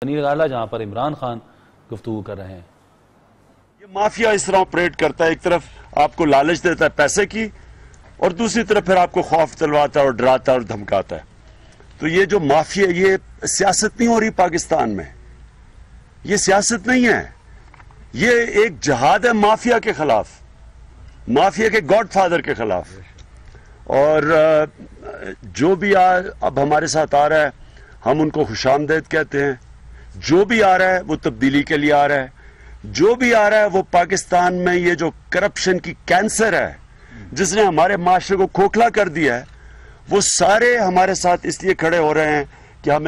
جہاں پر عمران خان گفتگو کر رہے ہیں۔ یہ مافیا اس طرح آپریٹ کرتا ہے، ایک طرف آپ کو لالچ دیتا ہے پیسے کی اور دوسری طرف پھر آپ کو خوف دلواتا ہے اور ڈراتا ہے اور دھمکاتا ہے۔ تو یہ جو مافیا، یہ سیاست نہیں ہو رہی پاکستان میں، یہ سیاست نہیں ہے، یہ ایک جہاد ہے مافیا کے خلاف، مافیا کے گاڈ فادر کے خلاف۔ اور جو بھی اب ہمارے ساتھ آ رہا ہے ہم ان کو خوش آمدید کہتے ہیں، جو بھی آ رہا ہے وہ تبدیلی کے لیے آ رہا ہے، جو بھی آ رہا ہے وہ پاکستان میں یہ جو کرپشن کی کینسر ہے جس نے ہمارے معاشرے کو کھوکھلا کر دیا ہے، وہ سارے ہمارے ساتھ اس لیے کھڑے ہو رہے ہیں کہ ہم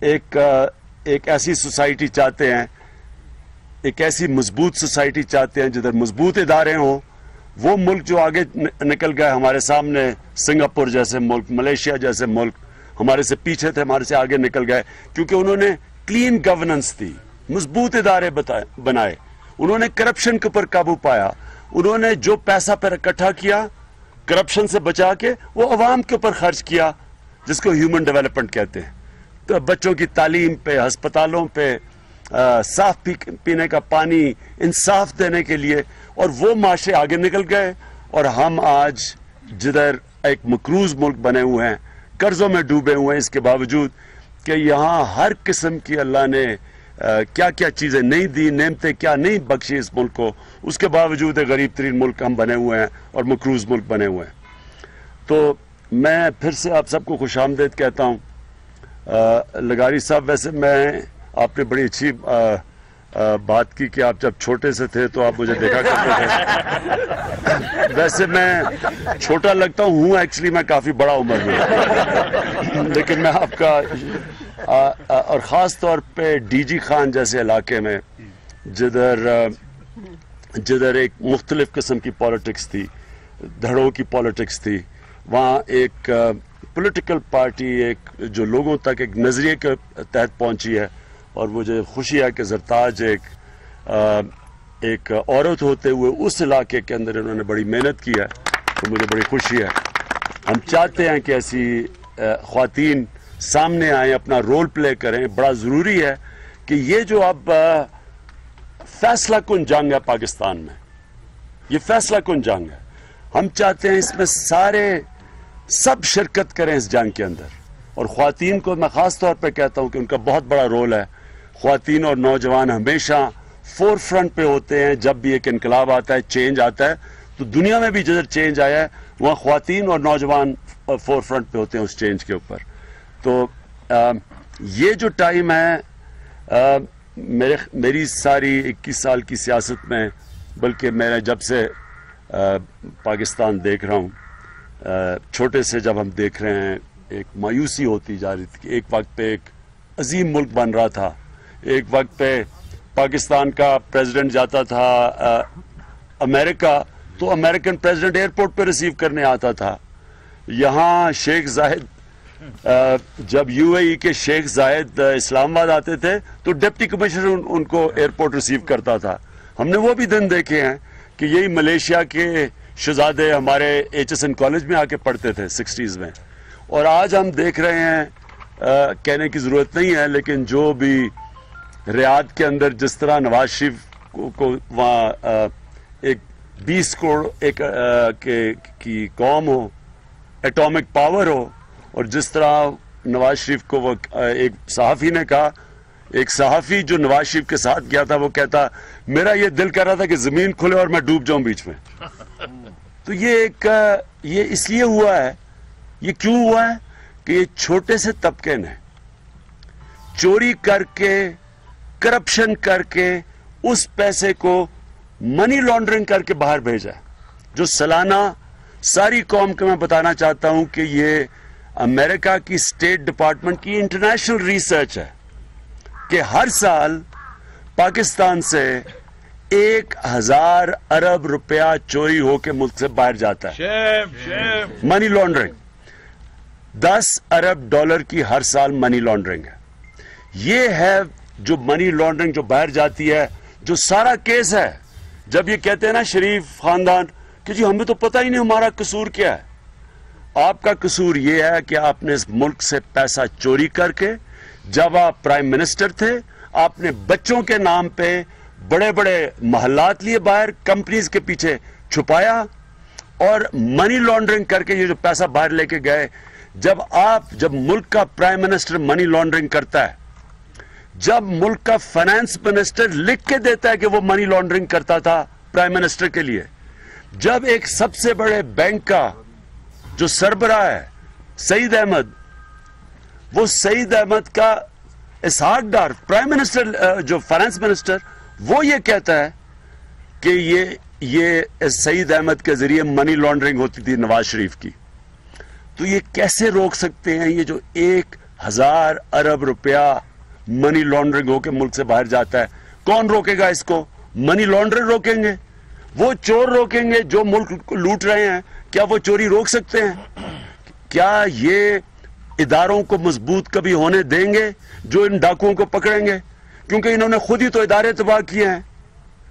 ایک ایسی سوسائٹی چاہتے ہیں، ایک ایسی مضبوط سوسائٹی چاہتے ہیں جدھر مضبوط ادارے ہوں۔ وہ ملک جو آگے نکل گئے ہمارے سامنے، سنگاپور جیسے ملک، ملیشیا جیسے ملک ہمارے سے پیچھے تھے، ہمارے سے آگے نکل گئے کیونکہ انہوں نے کلین گورننس دی، مضبوط ادارے بنائے، انہوں نے کرپشن کے اوپر قابو پایا، انہوں نے جو پیسہ پر اکٹھا کیا کرپشن سے بچا کے وہ عوام کے اوپر خرچ کیا، جس کو ہیومن ڈیولپمنٹ کہتے ہیں۔ تو بچوں کی تعلیم پہ، ہسپتالوں پہ، صاف پینے کا پانی، انصاف دینے کے لیے، اور وہ معاشرے آگے نکل گئے۔ اور ہم آج جدھر ایک مقروض ملک بنے ہوئے ہیں، قرضوں میں ڈوبے ہوئے ہیں، اس کے باوجود کہ یہاں ہر قسم کی اللہ نے کیا کیا چیزیں نہیں دی، نعمتیں کیا نہیں بخشی اس ملک کو، اس کے باوجود ایک غریب ترین ملک ہم بنے ہوئے ہیں اور مقروض ملک بنے ہوئے ہیں۔ تو میں پھر سے آپ سب کو خوش آمدید کہتا ہوں۔ لغاری صاحب، ویسے آپ نے بڑی اچھی بات کی کہ آپ جب چھوٹے سے تھے تو آپ مجھے دیکھا کرتے تھے۔ ویسے میں چھوٹا لگتا ہوں ایکچولی میں کافی بڑا عمر میں، لیکن میں آپ کا اور خاص طور پہ ڈی جی خان جیسے علاقے میں جدھر ایک مختلف قسم کی پالیٹکس تھی، دھڑوں کی پالیٹکس تھی، وہاں ایک پولیٹیکل پارٹی ایک جو لوگوں تک ایک نظریے کے تحت پہنچی ہے، اور مجھے خوشی ہے کہ زرتاج ایک عورت ہوتے ہوئے اس علاقے کے اندر انہوں نے بڑی محنت کی ہے، تو مجھے بڑی خوشی ہے۔ ہم چاہتے ہیں کہ ایسی خواتین سامنے آئیں، اپنا رول پلے کریں۔ بڑا ضروری ہے کہ یہ جو اب فیصلہ کن جنگ ہے پاکستان میں، یہ فیصلہ کن جنگ ہے، ہم چاہتے ہیں اس میں سب شرکت کریں اس جنگ کے اندر۔ اور خواتین کو میں خاص طور پہ کہتا ہوں کہ ان کا بہت بڑا رول ہے۔ خواتین اور نوجوان ہمیشہ فور فرنٹ پہ ہوتے ہیں جب بھی ایک انقلاب آتا ہے، چینج آتا ہے، تو دنیا میں بھی جدھر چینج آیا ہے وہاں خواتین اور نوجوان فور فرنٹ پہ ہوتے ہیں اس چینج کے اوپر۔ تو یہ جو ٹائم ہے میری ساری 21 سال کی سیاست میں، بلکہ میں جب سے پاکستان دیکھ رہا ہوں، چھوٹے سے جب ہم دیکھ رہے ہیں، ایک مایوسی ہوتی جا رہی تھی کہ ایک وقت پہ ایک عظیم ملک بن رہا تھا، ایک وقت پہ پاکستان کا پریزیڈنٹ جاتا تھا امریکہ تو امریکن پریزیڈنٹ ایئرپورٹ پہ ریسیو کرنے آتا تھا۔ یہاں شیخ زاہد، جب یو اے ای کے شیخ زاہد اسلام آباد آتے تھے تو ڈپٹی کمشنر ان کو ایئرپورٹ ریسیو کرتا تھا۔ ہم نے وہ بھی دن دیکھے ہیں کہ یہی ملیشیا کے شہزادے ہمارے ایچ ایس این کالج میں آ کے پڑھتے تھے 60s میں۔ اور آج ہم دیکھ رہے ہیں، کہنے کی ضرورت نہیں ہے، لیکن جو بھی ریاض کے اندر جس طرح نواز شریف کو وہاں ایک 20 کروڑ کی قوم ہو، ایٹامک پاور ہو، اور جس طرح نواز شریف کو وہ ایک صحافی نے کہا، ایک صحافی جو نواز شریف کے ساتھ گیا تھا وہ کہتا میرا یہ دل کر رہا تھا کہ زمین کھلے اور میں ڈوب جاؤں بیچ میں۔ تو یہ اس لیے ہوا ہے، یہ کیوں ہوا ہے کہ یہ چھوٹے سے طبقے نے چوری کر کے، کرپشن کر کے، اس پیسے کو منی لانڈرنگ کر کے باہر بھیجا ہے، جو سالانہ ساری قوم کو میں بتانا چاہتا ہوں کہ یہ امریکہ کی اسٹیٹ ڈپارٹمنٹ کی انٹرنیشنل ریسرچ ہے کہ ہر سال پاکستان سے 1000 ارب روپیہ چوری ہو کے ملک سے باہر جاتا ہے۔ منی لانڈرنگ 10 ارب ڈالر کی ہر سال منی لانڈرنگ ہے۔ یہ ہے جو منی لانڈرنگ جو باہر جاتی ہے، جو سارا کیس ہے۔ جب یہ کہتے ہیں نا شریف خاندان کہ جی ہمیں تو پتہ ہی نہیں ہمارا قصور کیا ہے، آپ کا قصور یہ ہے کہ آپ نے اس ملک سے پیسہ چوری کر کے جب آپ پرائم منسٹر تھے آپ نے بچوں کے نام پہ بڑے بڑے محلات لیے باہر کمپنیز کے پیچھے چھپایا اور منی لانڈرنگ کر کے یہ جو پیسہ باہر لے کے گئے. جب ملک کا پرائم منسٹر منی لانڈرنگ کرتا ہے, جب ملک کا فائنانس منسٹر لکھ کے دیتا ہے کہ وہ منی لانڈرنگ کرتا تھا پرائم منسٹر کے لیے, جب ایک سب سے بڑے بینک کا جو سربراہ ہے سعید احمد, وہ سعید احمد کا اسحاق ڈار پرائم منسٹر جو فائنانس منسٹر وہ یہ کہتا ہے کہ یہ سعید احمد کے ذریعے منی لانڈرنگ ہوتی تھی نواز شریف کی, تو یہ کیسے روک سکتے ہیں؟ یہ جو 1000 ارب روپیہ منی لانڈرنگ ہو کے ملک سے باہر جاتا ہے, کون روکے گا اس کو؟ منی لانڈرر روکیں گے, وہ چور روکیں گے جو ملک کو لوٹ رہے ہیں. کیا وہ چوری روک سکتے ہیں؟ کیا یہ اداروں کو مضبوط کبھی ہونے دیں گے جو ان ڈاکوؤں کو پکڑیں گے؟ کیونکہ انہوں نے خود ہی تو ادارے تباہ کیے ہیں.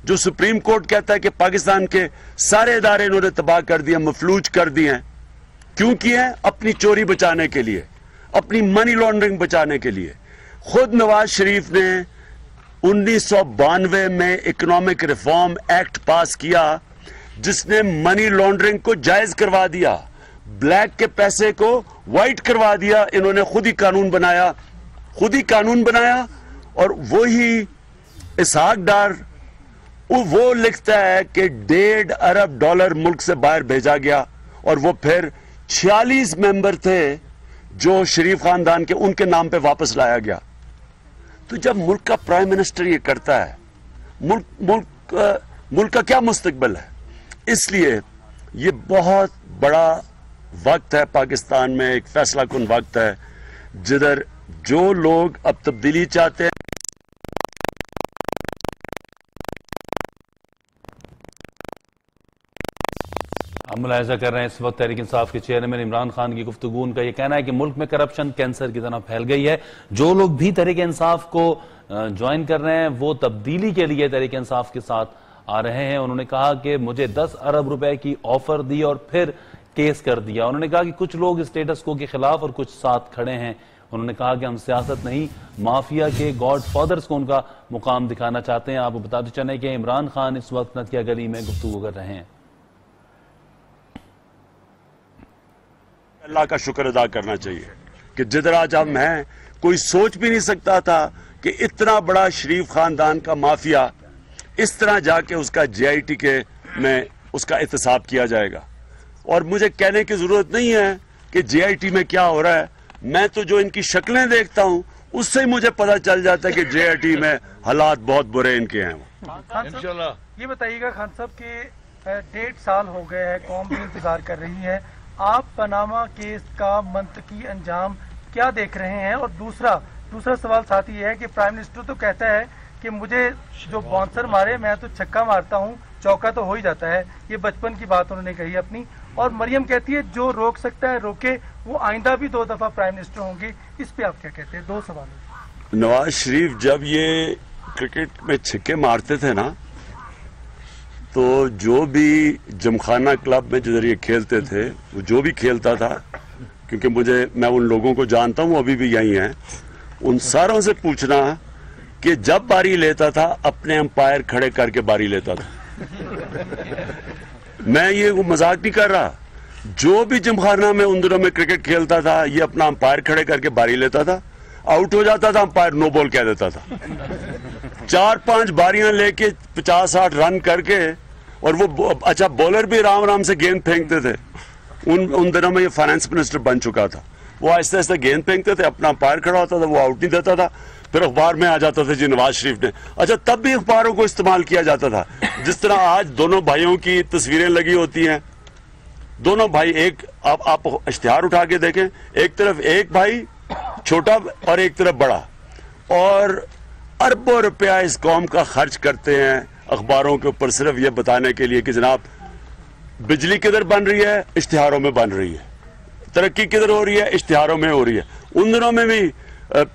جو سپریم کورٹ کہتا ہے کہ پاکستان کے سارے ادارے انہوں نے تباہ کر دیے, مفلوج کر دیے ہیں. کیوں کیے ہیں؟ اپنی چوری بچانے کے لیے, اپنی منی لانڈرنگ بچانے کے لیے. خود نواز شریف نے 1992 میں اکنامک ریفارم ایکٹ پاس کیا جس نے منی لانڈرنگ کو جائز کروا دیا, بلیک کے پیسے کو وائٹ کروا دیا. انہوں نے خود ہی قانون بنایا اور وہی اسحاق ڈار وہ لکھتا ہے کہ $1.5 ارب ملک سے باہر بھیجا گیا, اور وہ پھر 46 ممبر تھے جو شریف خاندان کے, ان کے نام پہ واپس لایا گیا. تو جب ملک کا پرائم منسٹر یہ کرتا ہے, ملک کا کیا مستقبل ہے؟ اس لیے یہ بہت بڑا وقت ہے پاکستان میں, ایک فیصلہ کن وقت ہے جدھر جو لوگ اب تبدیلی چاہتے ہیں. ہم ملاحظہ کر رہے ہیں اس وقت تحریک انصاف کے چیئرمین عمران خان کی گفتگو. ان کا یہ کہنا ہے کہ ملک میں کرپشن کینسر کی طرح پھیل گئی ہے. جو لوگ بھی تحریک انصاف کو جوائن کر رہے ہیں وہ تبدیلی کے لیے تحریک انصاف کے ساتھ آ رہے ہیں. انہوں نے کہا کہ مجھے 10 ارب روپے کی آفر دی اور پھر کیس کر دیا. انہوں نے کہا کہ کچھ لوگ اسٹیٹس کو کے خلاف اور کچھ ساتھ کھڑے ہیں. انہوں نے کہا کہ ہم سیاست نہیں, مافیا کے گاڈ فادرز کو ان کا مقام دکھانا چاہتے ہیں. آپ کو بتاتے چلیں کہ عمران خان اس وقت نتیا گلی میں گفتگو کر رہے ہیں. اللہ کا شکر ادا کرنا چاہیے کہ جدھر آج ہم ہیں, کوئی سوچ بھی نہیں سکتا تھا کہ اتنا بڑا شریف خاندان کا مافیا اس طرح جا کے اس کا جے آئی ٹی کے میں اس کا احتساب کیا جائے گا. اور مجھے کہنے کی ضرورت نہیں ہے کہ جے آئی ٹی میں کیا ہو رہا ہے, میں تو جو ان کی شکلیں دیکھتا ہوں اس سے مجھے پتا چل جاتا ہے کہ جے آئی ٹی میں حالات بہت برے ان کے ہیں. انشاءاللہ یہ بتائیے گا خان صاحب کہ 1.5 سال ہو گئے ہے, قوم بھی انتظار کر رہی ہے, آپ پاناما کیس کا منطقی انجام کیا دیکھ رہے ہیں؟ اور دوسرا سوال ساتھ یہ ہے کہ پرائم منسٹر تو کہتا ہے کہ مجھے جو باؤنسر مارے میں تو چھکا مارتا ہوں, چوکا تو ہو ہی جاتا ہے. یہ بچپن کی بات انہوں نے کہی اپنی. اور مریم کہتی ہے جو روک سکتا ہے روکے, وہ آئندہ بھی 2 دفعہ پرائم منسٹر ہوں گے. اس پہ آپ کیا کہتے ہیں؟ 2 سوال. نواز شریف جب یہ کرکٹ میں چھکے مارتے تھے نا, تو جو بھی جمخانہ کلب میں جدھر یہ کھیلتے تھے, وہ جو بھی کھیلتا تھا, کیونکہ میں ان لوگوں کو جانتا ہوں, ابھی بھی یہی ہیں, ان ساروں سے پوچھنا کہ جب باری لیتا تھا اپنے امپائر کھڑے کر کے باری لیتا تھا. میں یہ مذاق نہیں کر رہا, جو بھی جمخانہ میں ان دنوں میں کرکٹ کھیلتا تھا یہ اپنا امپائر کھڑے کر کے باری لیتا تھا. آؤٹ ہو جاتا تھا امپائر نو بال کہہ دیتا تھا. 4-5 باریاں لے کے 50-60 رن کر کے, اور وہ اچھا بولر بھی رام سے گیند پھینکتے تھے. ان دنوں میں یہ فائنانس منسٹر بن چکا تھا. وہ آہستہ آہستہ گیند پھینکتے تھے, اپنا امپائر کھڑا ہوتا تھا, وہ آؤٹ نہیں دیتا تھا. پھر اخبار میں آ جاتا تھا جی نواز شریف نے. اچھا تب بھی اخباروں کو استعمال کیا جاتا تھا, جس طرح آج دونوں بھائیوں کی تصویریں لگی ہوتی ہیں. دونوں بھائی, ایک آپ اشتہار اٹھا کے دیکھیں, ایک طرف ایک بھائی چھوٹا اور ایک طرف بڑا, اور اربوں روپیہ اس قوم کا خرچ کرتے ہیں اخباروں کے اوپر صرف یہ بتانے کے لیے کہ جناب بجلی کدھر بن رہی ہے, اشتہاروں میں بن رہی ہے. ترقی کدھر ہو رہی ہے, اشتہاروں میں ہو رہی ہے. ان دنوں میں بھی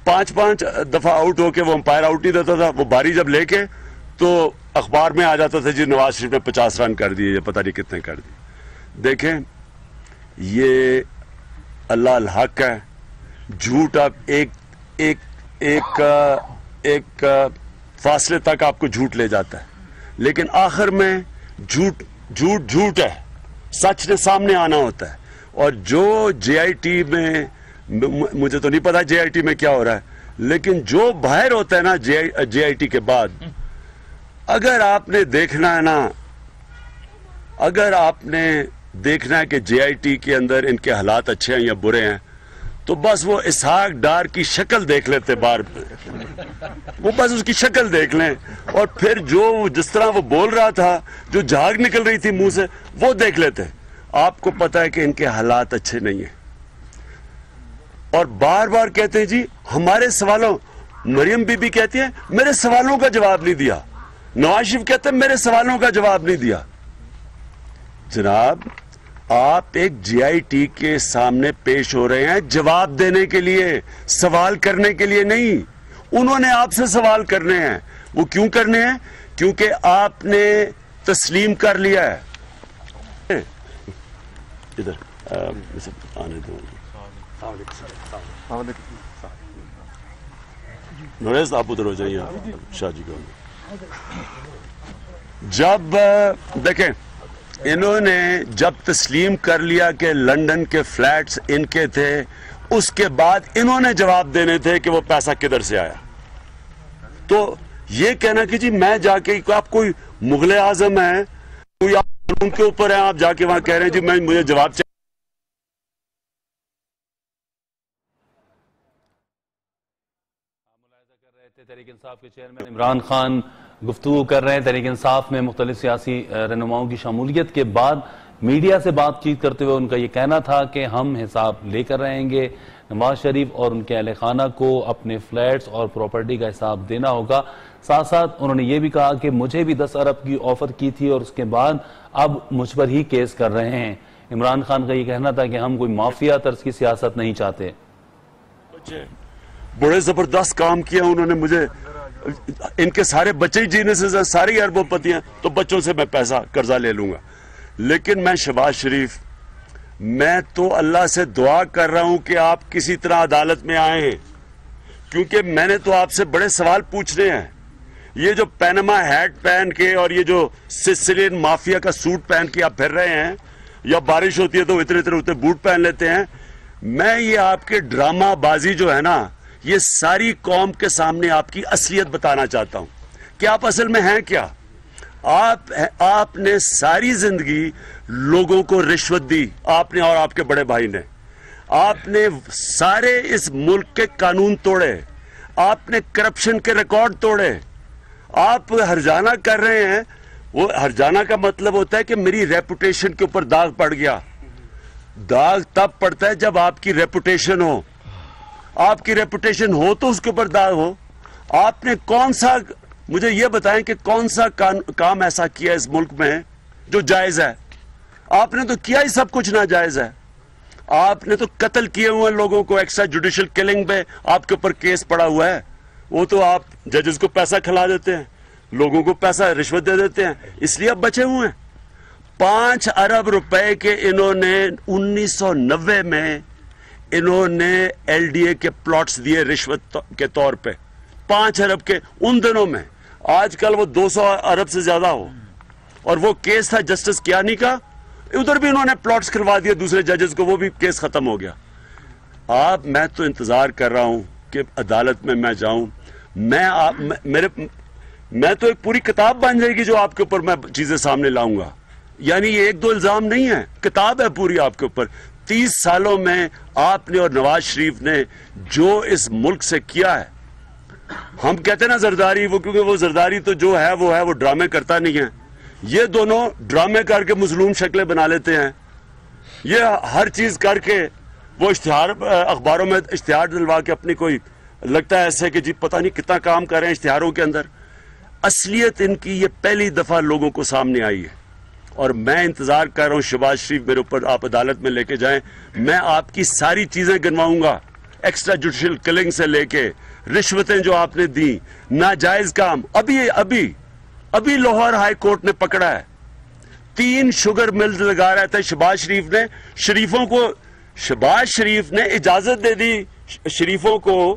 5 دفعہ آؤٹ ہو کے وہ امپائر آؤٹ نہیں دیتا تھا. وہ باری جب لے کے تو اخبار میں آ جاتا تھا جی نواز شریف نے 50 رن کر دیے, یہ پتہ نہیں کتنے کر دیے. دیکھیں یہ اللہ الحق ہے, جھوٹ اب ایک ایک فاصلے تک آپ کو جھوٹ لے جاتا ہے، لیکن آخر میں جھوٹ ہے، سچ نے سامنے آنا ہوتا ہے. اور جو جے آئی ٹی میں، مجھے تو نہیں پتا جے آئی ٹی میں کیا ہو رہا ہے، لیکن جو باہر ہوتا ہے نا جے آئی ٹی کے بعد، اگر آپ نے دیکھنا ہے کہ جے آئی ٹی کے اندر ان کے حالات اچھے ہیں یا برے ہیں، تو بس وہ اسحاق ڈار کی شکل دیکھ لیتے باہر، وہ بس اس کی شکل دیکھ لیں، اور پھر جس طرح وہ بول رہا تھا، جو جھاگ نکل رہی تھی منہ سے، وہ دیکھ لیتے. آپ کو پتا ہے کہ ان کے حالات اچھے نہیں ہیں، اور بار بار کہتے ہیں جی ہمارے سوالوں، مریم بی بی کہتی ہے میرے سوالوں کا جواب نہیں دیا، نواز شریف کہتے ہیں میرے سوالوں کا جواب نہیں دیا. جناب آپ ایک جے آئی ٹی کے سامنے پیش ہو رہے ہیں جواب دینے کے لیے، سوال کرنے کے لیے نہیں. انہوں نے آپ سے سوال کرنے ہیں. وہ کیوں کرنے ہیں؟ کیونکہ آپ نے تسلیم کر لیا ہے. ادھر آنے دو نوریز، آپ ادھر ہو جائیے، شاہ جی کو. جب دیکھیں انہوں نے جب تسلیم کر لیا کہ لندن کے فلیٹس ان کے تھے، اس کے بعد انہوں نے جواب دینے تھے کہ وہ پیسہ کدھر سے آیا. تو یہ کہنا کہ جی میں جا کے، آپ کوئی مغل اعظم ہیں، کوئی آپ قانون کے اوپر ہیں، آپ جا کے وہاں کہہ رہے ہیں جی مجھے جواب چاہیے. تحریک انصاف کے چیئرمین عمران خان گفتگو کر رہے ہیں. تحریک انصاف میں مختلف سیاسی رہنماؤں کی شمولیت کے بعد میڈیا سے بات چیت کرتے ہوئے ان کا یہ کہنا تھا کہ ہم حساب لے کر رہیں گے، نواز شریف اور ان کے اہل خانہ کو اپنے فلیٹس اور پراپرٹی کا حساب دینا ہوگا. ساتھ ساتھ انہوں نے یہ بھی کہا کہ مجھے بھی 10 ارب کی آفر کی تھی اور اس کے بعد اب مجھ پر ہی کیس کر رہے ہیں. عمران خان کا یہ کہنا تھا کہ ہم کوئی مافیا طرز کی سیاست نہیں چاہتے. بڑے زبردست کام کیا انہوں نے. مجھے ان کے سارے بچے ہی جینے سے ساری اربوں پتیاں، تو بچوں سے میں پیسہ قرضہ لے لوں گا. لیکن میں شہباز شریف، میں تو اللہ سے دعا کر رہا ہوں کہ آپ کسی طرح عدالت میں آئے ہیں، کیونکہ میں نے تو آپ سے بڑے سوال پوچھنے ہیں. یہ جو پینما ہیٹ پہن کے اور یہ جو سسلین مافیا کا سوٹ پہن کے آپ پھر رہے ہیں، یا بارش ہوتی ہے تو اتنے بوٹ پہن لیتے ہیں، میں یہ آپ کے ڈرامہ بازی جو ہے نا، یہ ساری قوم کے سامنے آپ کی اصلیت بتانا چاہتا ہوں کہ آپ اصل میں ہیں کیا. آپ نے ساری زندگی لوگوں کو رشوت دی، آپ نے اور آپ کے بڑے بھائی نے. آپ نے سارے اس ملک کے قانون توڑے، آپ نے کرپشن کے ریکارڈ توڑے. آپ ہرجانہ کر رہے ہیں. وہ ہرجانہ کا مطلب ہوتا ہے کہ میری ریپوٹیشن کے اوپر داغ پڑ گیا. داغ تب پڑتا ہے جب آپ کی ریپوٹیشن ہو. آپ کی ریپوٹیشن ہو تو اس کے اوپر داغ ہو. آپ نے کون سا، مجھے یہ بتائیں کہ کون سا کام ایسا کیا اس ملک میں جو جائز ہے؟ آپ نے تو کیا ہی سب کچھ ناجائز ہے. آپ نے تو قتل کیے ہوئے لوگوں کو، ایکسٹرا جوڈیشل کلنگ پہ آپ کے اوپر کیس پڑا ہوا ہے. وہ تو آپ ججز کو پیسہ کھلا دیتے ہیں، لوگوں کو پیسہ رشوت دے دیتے ہیں، اس لیے اب بچے ہوئے ہیں. 5 ارب روپے کے انہوں نے 1990 میں انہوں نے ایل ڈی اے کے پلاٹس دیے رشوت کے طور پہ. 5 ارب کے ان دنوں میں. آج کل وہ 200 ارب سے زیادہ ہو. اور وہ کیس تھا جسٹس کیانی کا، ادھر بھی انہوں نے پلاٹس کروا دیے دوسرے ججز کو، وہ بھی کیس ختم ہو گیا. میں تو انتظار کر رہا ہوں کہ عدالت میں جاؤں. میں تو ایک پوری کتاب بن جائے گی جو آپ کے اوپر میں چیزیں سامنے لاؤں گا. یعنی یہ 1-2 الزام نہیں ہے، کتاب ہے پوری آپ کے اوپر. 30 سالوں میں آپ نے اور نواز شریف نے جو اس ملک سے کیا ہے. ہم کہتے ہیں نا زرداری، وہ کیونکہ وہ زرداری تو جو ہے وہ ڈرامے کرتا نہیں ہے. یہ دونوں ڈرامے کر کے مظلوم شکلیں بنا لیتے ہیں. یہ ہر چیز کر کے وہ اشتہار اخباروں میں اشتہار دلوا کے اپنی کوئی لگتا ہے ایسے کہ جی پتہ نہیں کتنا کام کر رہے ہیں اشتہاروں کے اندر. اصلیت ان کی یہ پہلی دفعہ لوگوں کو سامنے آئی ہے. اور میں انتظار کر رہا ہوں شہباز شریف میرے اوپر آپ عدالت میں لے کے جائیں. میں آپ کی ساری چیزیں گنواؤں گا، ایکسٹرا جوڈیشل کلنگ سے لے کے رشوتیں جو آپ نے دی، ناجائز کام. ابھی لاہور ہائی کورٹ نے پکڑا ہے 3 شوگر ملز لگا رہا تھا شہباز شریف نے. شہباز شریف نے اجازت دے دی شریفوں کو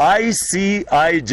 ICIJ।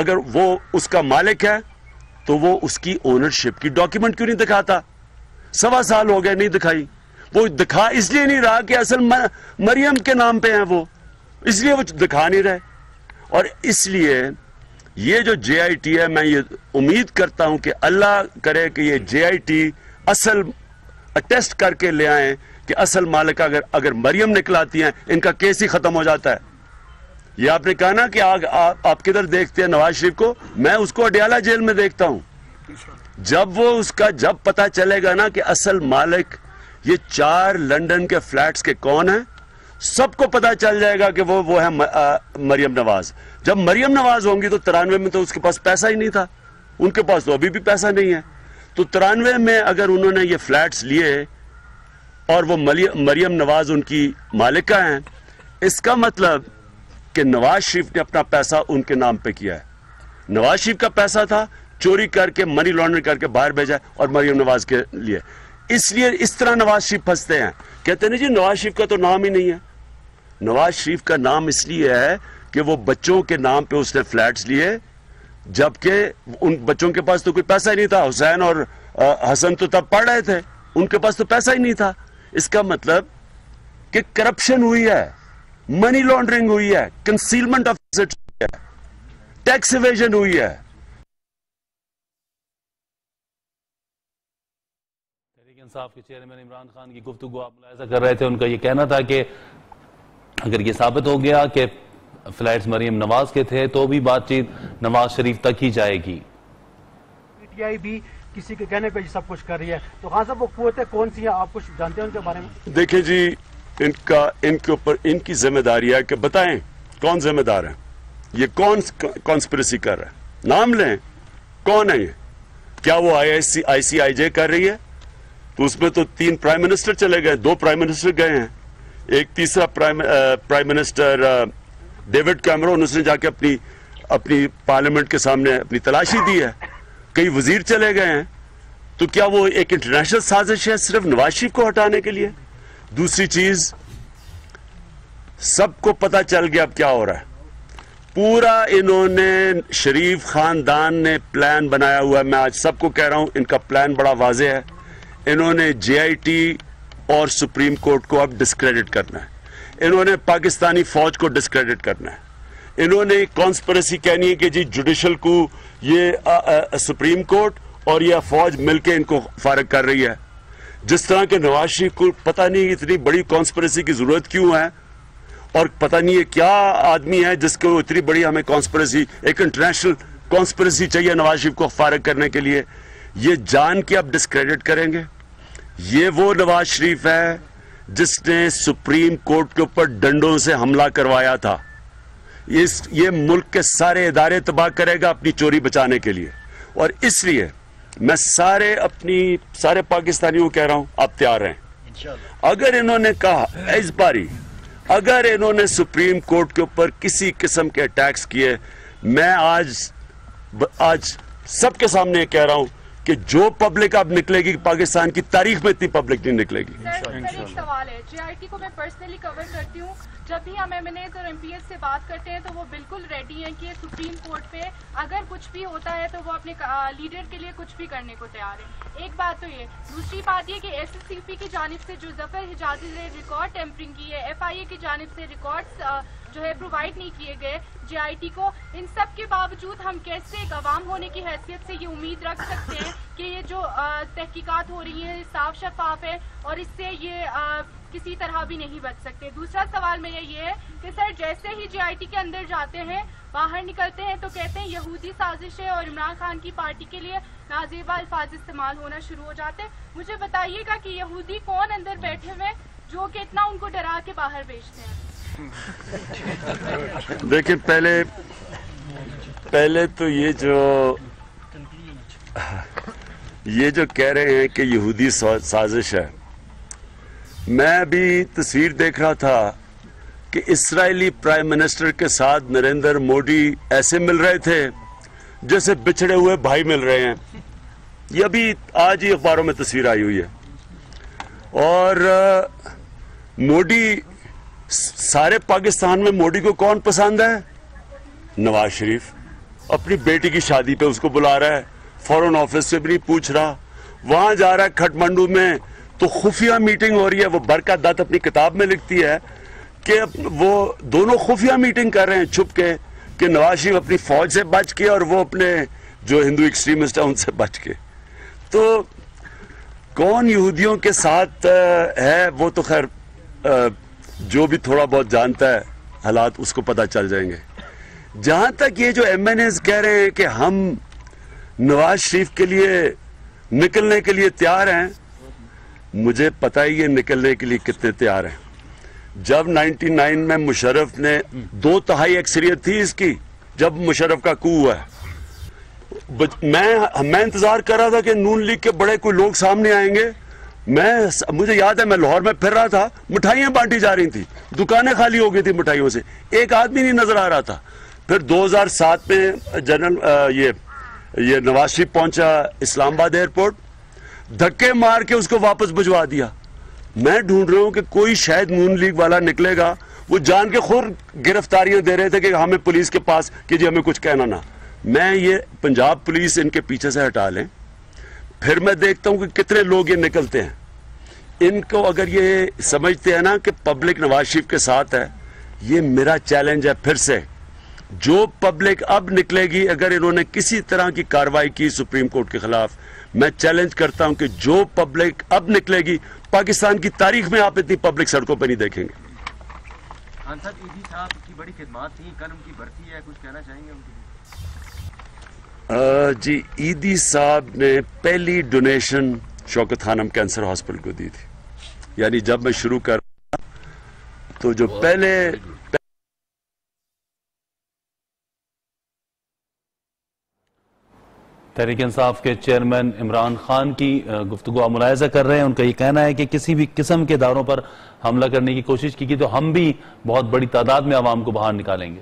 اگر وہ اس کا مالک ہے تو وہ اس کی اونرشپ کی ڈاکیومنٹ کیوں نہیں دکھاتا؟ 1.25 سال ہو گئے نہیں دکھائی. وہ دکھا اس لیے نہیں رہا کہ اصل مریم کے نام پہ ہیں وہ، اس لیے وہ دکھا نہیں رہے. اور اس لیے یہ جو جے آئی ٹی ہے، میں یہ امید کرتا ہوں کہ اللہ کرے کہ یہ جے آئی ٹی اصل اٹیسٹ کر کے لے آئیں کہ اصل مالک اگر مریم نکلاتی ہیں ان کا کیس ہی ختم ہو جاتا ہے. یہ آپ نے کہا نا کہ آپ کدھر دیکھتے ہیں نواز شریف کو، میں اس کو اڈیالہ جیل میں دیکھتا ہوں. جب پتہ چلے گا نا کہ اصل مالک یہ 4 لندن کے فلیٹس کے کون ہیں، سب کو پتہ چل جائے گا کہ وہ ہے مریم نواز. جب مریم نواز ہوں گی تو 93 میں تو اس کے پاس پیسہ ہی نہیں تھا، ان کے پاس تو ابھی بھی پیسہ نہیں ہے. تو 93 میں اگر انہوں نے یہ فلیٹس لیے اور وہ مریم نواز ان کی مالکہ ہیں، اس کا مطلب کہ نواز شریف نے اپنا پیسہ ان کے نام پہ کیا ہے. نواز شریف کا پیسہ تھا، چوری کر کے منی لانڈرنگ کر کے باہر بھیجا اور مریم نواز کے لیے. اس لیے اس طرح نواز شریف پھنستے ہیں، کہتے ہیں جی نواز شریف کا تو نام ہی نہیں ہے. نواز شریف کا نام اس لیے ہے کہ وہ بچوں کے نام پہ اس نے فلیٹس لیے، جبکہ ان بچوں کے پاس تو کوئی پیسہ ہی نہیں تھا. حسین اور حسن تو تب پڑھ رہے تھے، ان کے پاس تو پیسہ ہی نہیں تھا. اس کا مطلب کہ کرپشن ہوئی ہے، منی لانڈرنگ ہوئی ہے، کنسیلمنٹ آف ایسٹس ہوئی ہے، ٹیکس ایویژن ہوئی ہے. تحریک انصاف کے چیئرمین عمران خان کی گفتگو آپ ملاحظہ کر رہے تھے. ان کا یہ کہنا تھا کہ اگر یہ ثابت ہو گیا کہ فلیٹس مریم نواز کے تھے تو بھی بات چیت نواز شریف تک ہی جائے گی. پی ٹی آئی بھی کسی کے کہنے پہ سب کچھ کر رہی ہے، تو خان صاحب وہ قوتیں کون سی ہیں، آپ کچھ جانتے ہیں ان کے بارے میں؟ دیکھیں جی، ان کے اوپر ان کی ذمہ داری ہے کہ بتائیں کون ذمہ دار ہے، یہ کون کانسپریسی کر رہا ہے، نام لیں کون ہے یہ. کیا وہ آئی سی آئی جے کر رہی ہے؟ تو اس میں تو 3 پرائم منسٹر چلے گئے، 2 پرائم منسٹر گئے ہیں، ایک تیسرا پرائم منسٹر ڈیوڈ کیمرون، اس نے جا کے اپنی پارلیمنٹ کے سامنے اپنی تلاشی دی ہے. کئی وزیر چلے گئے ہیں. تو کیا وہ ایک انٹرنیشنل سازش ہے صرف نواز شریف کو ہٹانے کے لیے؟ دوسری چیز، سب کو پتا چل گیا اب کیا ہو رہا ہے. پورا انہوں نے شریف خاندان نے پلان بنایا ہوا ہے. میں آج سب کو کہہ رہا ہوں ان کا پلان بڑا واضح ہے. انہوں نے جے آئی ٹی اور سپریم کورٹ کو اب ڈسکریڈٹ کرنا ہے. انہوں نے پاکستانی فوج کو ڈسکریڈٹ کرنا ہے. انہوں نے کانسپریسی کہنی ہے کہ جی جوڈیشل کو یہ سپریم کورٹ اور یہ فوج مل کے ان کو فارغ کر رہی ہے. جس طرح کہ نواز شریف کو پتہ نہیں اتنی بڑی کانسپریسی کی ضرورت کیوں ہے، اور پتہ نہیں یہ کیا آدمی ہے جس کو اتنی بڑی ہمیں کانسپریسی، ایک انٹرنیشنل کانسپریسی چاہیے نواز شریف کو فارغ کرنے کے لیے. یہ جان کے اب ڈسکریڈٹ کریں گے. یہ وہ نواز شریف ہے جس نے سپریم کورٹ کے اوپر ڈنڈوں سے حملہ کروایا تھا. یہ ملک کے سارے ادارے تباہ کرے گا اپنی چوری بچانے کے لیے. اور اس لیے میں سارے پاکستانیوں کو کہہ رہا ہوں آپ تیار ہیں. اگر انہوں نے کہا اس باری اگر انہوں نے سپریم کورٹ کے اوپر کسی قسم کے اٹیکس کیے، میں آج سب کے سامنے کہہ رہا ہوں کہ جو پبلک اب نکلے گی پاکستان کی تاریخ میں اتنی پبلک نہیں نکلے گی. سر ایک سوال ہے، جے آئی ٹی کو میں پرسنلی کور کرتی ہوں. جب بھی ہم ایم این ایز اور ایم پی ایس سے بات کرتے ہیں تو وہ بالکل ریڈی ہیں کہ سپریم کورٹ پہ اگر کچھ بھی ہوتا ہے تو وہ اپنے لیڈر کے لیے کچھ بھی کرنے کو تیار ہے. ایک بات تو یہ، دوسری بات یہ کہ ایس ایس سی پی کی جانب سے جو ظفر حجازی نے ریکارڈ ٹیمپرنگ کی ہے، ایف آئی اے کی جانب سے ریکارڈز جو ہے پرووائڈ نہیں کیے گئے جے آئی ٹی کو، ان سب کے باوجود ہم کیسے ایک عوام ہونے کی حیثیت سے یہ امید رکھ سکتے ہیں کہ یہ جو تحقیقات ہو رہی ہیں صاف شفاف ہے اور اس سے یہ کسی طرح بھی نہیں بچ سکتے. دوسرا سوال میرا یہ ہے کہ سر جیسے ہی جے آئی ٹی کے اندر جاتے ہیں، باہر نکلتے ہیں تو کہتے ہیں یہودی سازش ہے اور عمران خان کی پارٹی کے لیے نازیبا الفاظ استعمال ہونا شروع ہو جاتے ہیں. مجھے بتائیے گا کہ یہودی کون اندر بیٹھے ہوئے جو کہ اتنا ان کو ڈرا کے باہر بھیجتے ہیں؟ دیکھیں پہلے تو یہ جو کہہ رہے ہیں کہ یہودی سازش ہے، میں ابھی تصویر دیکھ رہا تھا کہ اسرائیلی پرائم منسٹر کے ساتھ نریندر مودی ایسے مل رہے تھے جیسے بچھڑے ہوئے بھائی مل رہے ہیں. یہ ابھی آج ہی اخباروں میں تصویر آئی ہوئی ہے. اور مودی، سارے پاکستان میں مودی کو کون پسند ہے؟ نواز شریف. اپنی بیٹی کی شادی پہ اس کو بلا رہا ہے, فورن آفس سے بھی نہیں پوچھ رہا, وہاں جا رہا ہے کھٹمنڈو میں تو خفیہ میٹنگ ہو رہی ہے. وہ برکت دت اپنی کتاب میں لکھتی ہے کہ وہ دونوں خفیہ میٹنگ کر رہے ہیں چھپ کے, کہ نواز شریف اپنی فوج سے بچ کے اور وہ اپنے جو ہندو ایکسٹریمسٹ ہیں ان سے بچ کے. تو کون یہودیوں کے ساتھ ہے وہ تو خیر جو بھی تھوڑا بہت جانتا ہے حالات اس کو پتہ چل جائیں گے. جہاں تک یہ جو ایم این ایز کہہ رہے ہیں کہ ہم نواز شریف کے لیے نکلنے کے لیے تیار ہیں, مجھے پتہ ہی ہے نکلنے کے لیے کتنے تیار ہیں. جب 99 میں مشرف نے 2/3 اکثریت تھی اس کی, جب مشرف کا کو ہوا ہے, میں انتظار کر رہا تھا کہ نون لیگ کے بڑے کوئی لوگ سامنے آئیں گے. مجھے یاد ہے میں لاہور میں پھر رہا تھا, مٹھائیاں بانٹی جا رہی تھی, دکانیں خالی ہو گئی تھی مٹھائیوں سے, ایک آدمی نہیں نظر آ رہا تھا. پھر 2007 میں جنرل یہ نواز شریف پہنچا اسلام آباد ایئرپورٹ, دھکے مار کے اس کو واپس بھجوا دیا. میں ڈھونڈ رہا ہوں کہ کوئی شاید نون لیگ والا نکلے گا, وہ جان کے خود گرفتاریاں دے رہے تھے کہ ہمیں پولیس کے پاس کہ جی ہمیں کچھ کہنا نہ. میں یہ پنجاب پولیس ان کے پیچھے سے ہٹا لیں, پھر میں دیکھتا ہوں کہ کتنے لوگ یہ نکلتے ہیں. ان کو اگر یہ سمجھتے ہیں نا کہ پبلک نواز شریف کے ساتھ ہے, یہ میرا چیلنج ہے پھر سے, جو پبلک اب نکلے گی اگر انہوں نے کسی طرح کی کارروائی کی سپریم کورٹ کے خلاف, میں چیلنج کرتا ہوں کہ جو پبلک اب نکلے گی, پاکستان کی تاریخ میں آپ اتنی پبلک سڑکوں پہ نہیں دیکھیں گے. خان صاحب ایدی صاحب کی بڑی خدمات تھیں, کل ان کی برسی ہے, کچھ کہنا چاہیں گے ان کے لیے؟ جی ایدی صاحب نے پہلی ڈونیشن شوکت خانم کینسر ہاسپٹل کو دی تھی. یعنی جب میں شروع کر رہا تو جو پہلے تحریک انصاف کے چیئرمین عمران خان کی گفتگو آپ ملاحظہ کر رہے ہیں. ان کا یہ کہنا ہے کہ کسی بھی قسم کے اداروں پر حملہ کرنے کی کوشش کی تو ہم بھی بہت بڑی تعداد میں عوام کو باہر نکالیں گے.